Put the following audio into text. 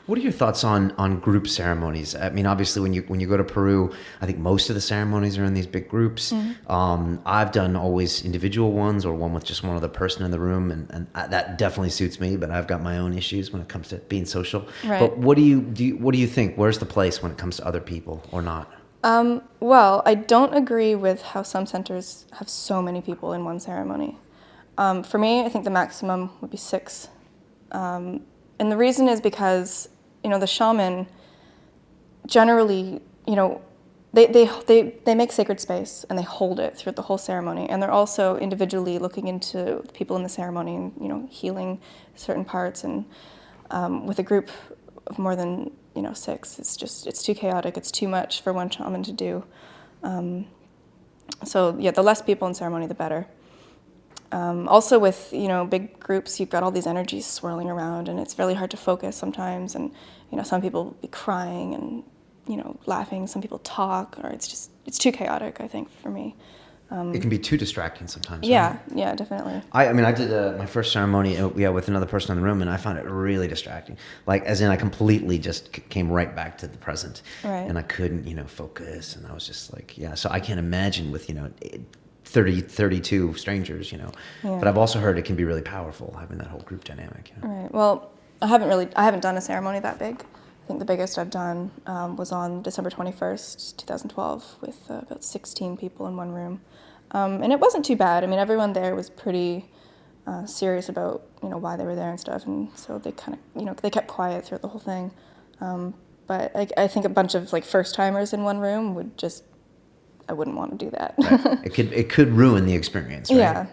What are your thoughts on group ceremonies? I mean, obviously, when you go to Peru, I think most of the ceremonies are in these big groups. I've done always individual ones or one with just one other person in the room, and that definitely suits me. But I've got my own issues when it comes to being social. Right. But what do you think? Where's the place when it comes to other people or not? Well, I don't agree with how some centers have so many people in one ceremony. For me, I think the maximum would be 6. And the reason is because, the shaman generally, they make sacred space and they hold it throughout the whole ceremony. And they're also individually looking into the people in the ceremony and, healing certain parts. And with a group of more than, 6, it's too chaotic. It's too much for one shaman to do. So yeah, the less people in ceremony, the better. Also with, big groups, you've got all these energies swirling around and it's really hard to focus sometimes. And, some people be crying and, laughing. Some people talk, or it's too chaotic, I think, for me. It can be too distracting sometimes. Yeah, Right? yeah, definitely. I mean, I did my first ceremony, with another person in the room, and I found it really distracting. Like, as in, I completely just came right back to the present, Right. and I couldn't, focus, and I was just like, yeah. So I can't imagine with 32 strangers, Yeah. But I've also heard it can be really powerful having that whole group dynamic. Right. Well, I haven't done a ceremony that big. I think the biggest I've done was on December 21st, 2012, with about 16 people in one room. And it wasn't too bad. I mean, everyone there was pretty serious about, why they were there and stuff. And so they kind of, they kept quiet throughout the whole thing. But I think a bunch of first timers in one room I wouldn't want to do that. Right. It could ruin the experience, right? Yeah.